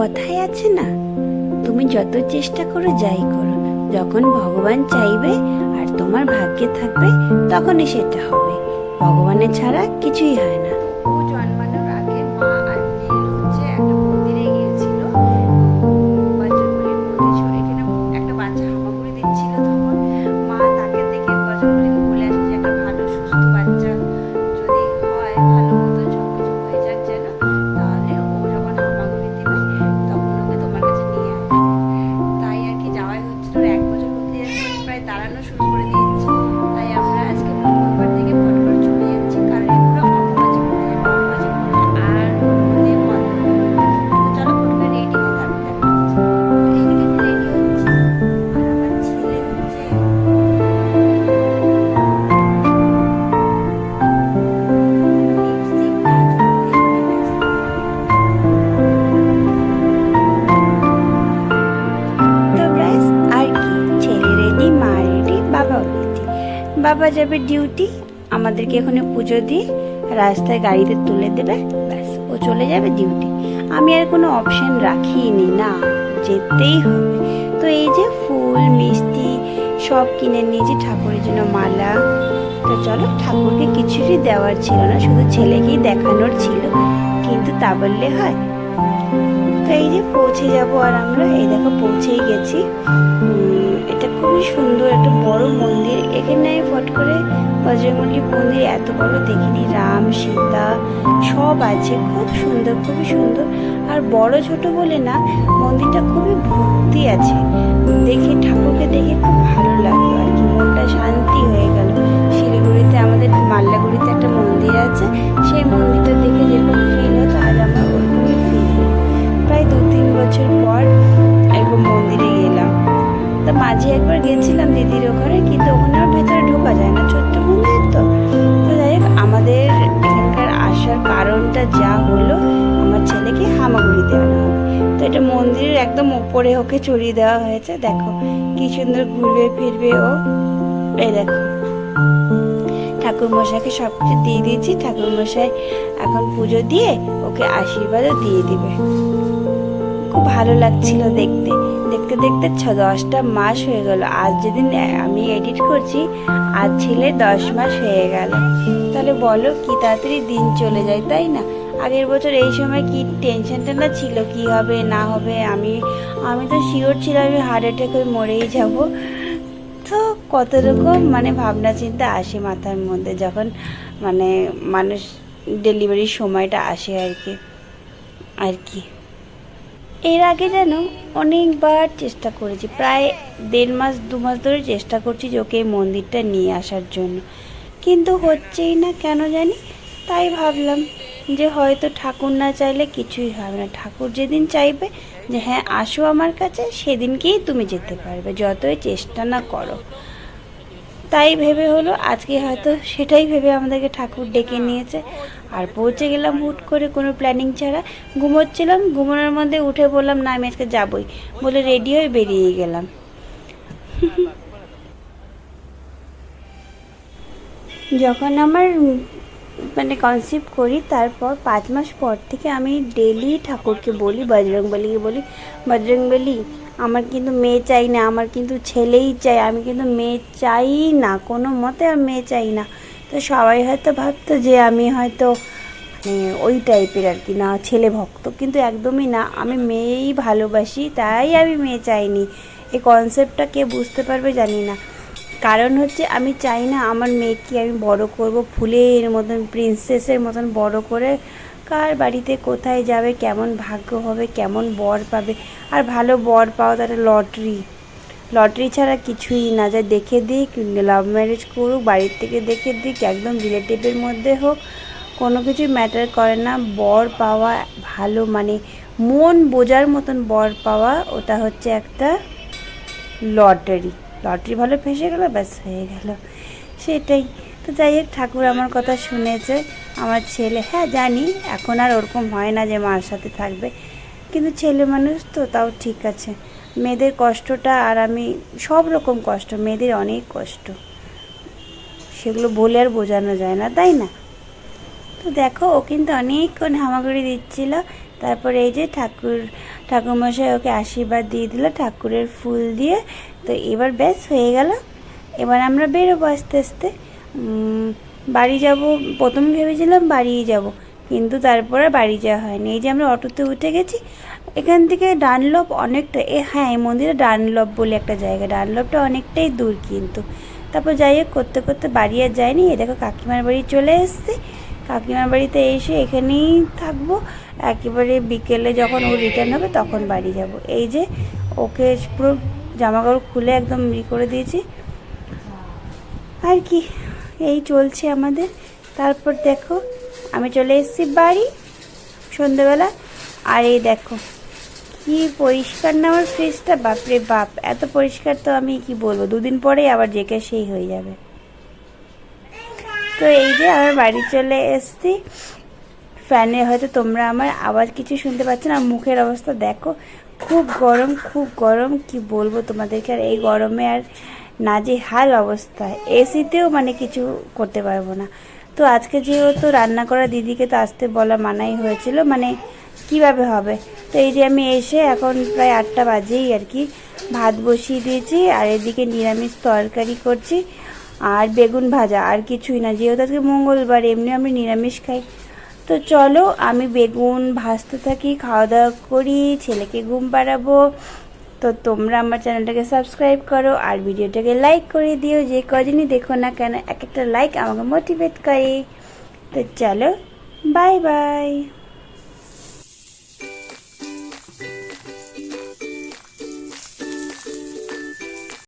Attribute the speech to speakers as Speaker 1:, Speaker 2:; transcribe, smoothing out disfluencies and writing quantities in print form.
Speaker 1: কথাই আছে না, তুমি যত চেষ্টা করো যাই করো, যখন ভগবান চাইবে আর তোমার ভাগ্যে থাকবে তখনই সেটা হবে। ভগবানের ছাড়া কিছুই হয় না। ও জন্মানোর আগে মা আর নীল হচ্ছে একটা মন্দিরে গিয়েছিল, বজরংবলীর মন্দির ছিল। এখানে একটা বাচ্চা হামাগুড়ি দিচ্ছিল, তখন মা তাকে দেখে বজরংবলীকে বলে আসে যে একটা ভালো সুস্থ বাচ্চা যদি হয়, ভালো মতো সবকিছু হয়ে যাক যেন, তাহলে ও যখন হামাগুড়ি দিবে তখন ওকে তোমার কাছে নিয়ে আসবে। তাই আর কি যাওয়াই হচ্ছিল। 1 বছর হতে যাচ্ছে, প্রায় দাঁড়ানো শুরু করে দিয়েছে। তাই আমরা আজকে মঙ্গলবার থেকে ফট করে চলে যাচ্ছি, কারণ এগুলো অম্বুবাচী পড়ে যাবে। অম্বুবাচী পড়লে আর মন্দির বন্ধ হবে। তো চলো ফট করে রেডি হয়ে তারপর দেখা হচ্ছে। এইদিকে রেডি হচ্ছে আর আমার ছেলে হচ্ছে লিপস্টিক কাজল এগুলো ব্যস্ত। তো ব্যাস আর কি, ছেলে রেডি, মা রেডি, বাবাও রেডি। বাবা যাবে ডিউটি, আমাদেরকে এখানে পুজো দিয়ে রাস্তায় গাড়িতে তুলে দেবে, ব্যাস ও চলে যাবে ডিউটি। আমি আর কোনো অপশন রাখিনি, না যেতেই হবে। তো এই যে ফুল মিষ্টি সব কিনে নিয়েছি, ঠাকুরের জন্য মালা। তো চলো, ঠাকুরকে কিছুই দেওয়ার ছিল না, শুধু ছেলেকেই দেখানোর ছিল, কিন্তু তা বললে হয়। তো এই যে পৌঁছে যাব, আর আমরা এই দেখো পৌঁছেই গেছি। এটা খুবই সুন্দর একটা বড় মন্দির। এখানে আমি ফট করে বজরংবলী মন্দির এত বড় দেখিনি, রাম সীতা সব আছে, খুব সুন্দর, খুবই সুন্দর। আর বড় ছোট বলে না, মন্দিরটা খুবই ভক্তি আছে। দেখে ঠাকুরকে দেখে খুব ভালো লাগলো আর কি, মনটা শান্তি হয়ে গেল। শিলিগুড়িতে আমাদের মাল্লাগুড়িতে একটা মন্দির আছে, সেই মন্দিরটা দেখে যেরকম ফিল হতো আজ আমরা ওরকমই ফিল হলো। প্রায় 2-3 বছর পর এরকম মন্দিরে গেলাম। তো মাঝে একবার গেছিলাম দিদির ওখানে, কিন্তু ওখানে আর ভেতরে ঢোকা যায় না, ছোট্ট মন্দির তো। তো যাই হোক, আমাদের এখানকার আসার কারণটা যা হলো, আমার ছেলেকে হামাগুড়ি দেওয়ানো হবে। তো এটা মন্দিরের একদম ওপরে ওকে চড়িয়ে দেওয়া হয়েছে। দেখো কি সুন্দর ঘুরবে ফিরবে ও। এই দেখো ঠাকুরমশাইকে সব কিছু দিয়ে দিয়েছি, ঠাকুরমশাই এখন পুজো দিয়ে ওকে আশীর্বাদও দিয়ে দিবে। খুব ভালো লাগছিল দেখতে দেখতে দেখতে 10টা মাস হয়ে গেল। আজ যেদিন আমি এডিট করছি, আজ ছেলে 10 মাস হয়ে গেল। তাহলে বলো কি তাড়াতাড়ি দিন চলে যায়, তাই না? আগের বছর এই সময় কি টেনশনটা না ছিল, কি হবে না হবে। আমি তো শিওর ছিলাম আমি হার্ট অ্যাটাক হয়ে মরেই যাব। তো কত রকম মানে ভাবনা চিন্তা আসে মাথার মধ্যে যখন মানে মানুষ ডেলিভারির সময়টা আসে আর কি। এর আগে যেন অনেকবার চেষ্টা করেছি, প্রায় 1.5 মাস 2 মাস ধরে চেষ্টা করছি যে ওকে এই মন্দিরটা নিয়ে আসার জন্য, কিন্তু হচ্ছেই না কেন জানি। তাই ভাবলাম যে হয়তো ঠাকুর না চাইলে কিছুই হবে না। ঠাকুর যেদিন চাইবে যে হ্যাঁ আসো আমার কাছে, সেদিনকেই তুমি যেতে পারবে, যতই চেষ্টা না করো। তাই ভেবে হলো আজকে হয়তো সেটাই ভেবে আমাদেরকে ঠাকুর ডেকে নিয়েছে। আর পৌঁছে গেলাম হুট করে, কোনো প্ল্যানিং ছাড়া। ঘুমোচ্ছিলাম, ঘুমানোর মধ্যে উঠে বললাম না আমি আজকে যাবই, বলে রেডি হয়ে বেরিয়ে গেলাম। যখন আমার মানে কনসিভ করি, তারপর 5 মাস পর থেকে আমি ডেলি ঠাকুরকে বলি, বজরংবলীকে বলি, বজরংবলী আমার কিন্তু মেয়ে চাই না, আমার কিন্তু ছেলেই চাই, আমি কিন্তু মেয়ে চাই না, কোনো মতে আর মেয়ে চাই না। তো সবাই হয়তো ভাবতো যে আমি হয়তো ওই টাইপের আর কি, না ছেলে ভক্ত, কিন্তু একদমই না, আমি মেয়েই ভালোবাসি, তাই আমি মেয়ে চাইনি। এই কনসেপ্টটা কে বুঝতে পারবে জানি না। কারণ হচ্ছে আমি চাই না আমার মেয়েকে আমি বড় করব ফুলের মতন, প্রিন্সেসের মতন বড় করে, কার বাড়িতে কোথায় যাবে, কেমন ভাগ্য হবে, কেমন বর পাবে। আর ভালো বর পাওয়া তো একটা লটারি ছাড়া কিছুই না। যা দেখে দিক, লাভ ম্যারেজ করুক, বাড়ির থেকে দেখে দিক, একদম রিলেটিভের মধ্যে হোক, কোনো কিছুই ম্যাটার করে না। বর পাওয়া ভালো, মানে মন বোঝার মতন বর পাওয়া, ওটা হচ্ছে একটা লটারি ভালো ফেসে গেলো, ব্যাস হয়ে গেল, সেটাই। তো যাই হোক, ঠাকুর আমার কথা শুনেছে। আমার ছেলে, হ্যাঁ জানি এখন আর ওরকম হয় না যে মার সাথে থাকবে, কিন্তু ছেলে মানুষ তো, তাও ঠিক আছে। মেয়েদের কষ্টটা, আর আমি সব রকম কষ্ট, মেয়েদের অনেক কষ্ট, সেগুলো বলে আর বোঝানো যায় না, তাই না? তো দেখো ও কিন্তু অনেকক্ষণ হামাগুড়ি দিচ্ছিল। তারপরে এই যে ঠাকুরমশাই ওকে আশীর্বাদ দিয়ে দিল ঠাকুরের ফুল দিয়ে। তো এবার ব্যাস হয়ে গেল। এবার আমরা বেরোবো আস্তে আস্তে বাড়ি যাব। প্রথমে ভেবেছিলাম বাড়িই যাব, কিন্তু তারপরে বাড়ি যাওয়া হয়নি। এই যে আমরা অটোতে উঠে গেছি, এখান থেকে ডানলপ অনেকটা, হ্যাঁ এই মন্দিরে ডানলপ বলে একটা জায়গা, ডানলপটা অনেকটাই দূর কিন্তু। তারপর যাই হোক করতে করতে বাড়ি আর যায়নি। এ দেখো কাকিমার বাড়ি চলে এসেছি। কাকিমার বাড়িতে এসে এখানেই থাকবো, একেবারে বিকেলে যখন ও রিটার্ন হবে তখন বাড়ি যাব। এই যে ওকে পুরো জামাকাপড় খুলে একদম করে দিয়েছি আর কি, এই চলছে আমাদের। তারপর দেখো আমি চলে এসেছি বাড়ি সন্ধ্যেবেলা। আর এই দেখো কি পরিষ্কার না আমার ফ্রিজটা, বাপরে বাপ এত পরিষ্কার তো আমি কি বলবো, দুদিন পরেই আবার জেকে সেই হয়ে যাবে। তো এই যে আমার বাড়ি চলে এসেছি। ফ্যানে হয়তো তোমরা আমার আওয়াজ কিছু শুনতে পাচ্ছ না, মুখের অবস্থা দেখো, খুব গরম খুব গরম, কি বলবো তোমাদেরকে। আর এই গরমে আর নাজেহাল অবস্থা, এসিতেও মানে কিছু করতে পারবো না। তো আজকে যেহেতু রান্না করা দিদিকে তো আসতে বলা মানাই হয়েছিল, মানে কিভাবে হবে। তো এই যে আমি এসে এখন প্রায় 8টা বাজেই আর কি, ভাত বসিয়ে দিয়েছি আর এদিকে নিরামিষ তরকারি করছি আর বেগুন ভাজা, আর কিছুই না, যেহেতু আজকে মঙ্গলবার, এমনি আমি নিরামিষ খাই। তো চলো আমি বেগুন ভাজতে থাকি, খাওয়া দাওয়া করি, ছেলেকে ঘুম পাড়াবো। তো তোমরা আমার চ্যানেলটাকে সাবস্ক্রাইব করো আর ভিডিওটাকে লাইক করে দিও, যে কদিনই দেখো না কেন এক একটা লাইক আমাকে মোটিভেট করে। তো চলো বাই বাই।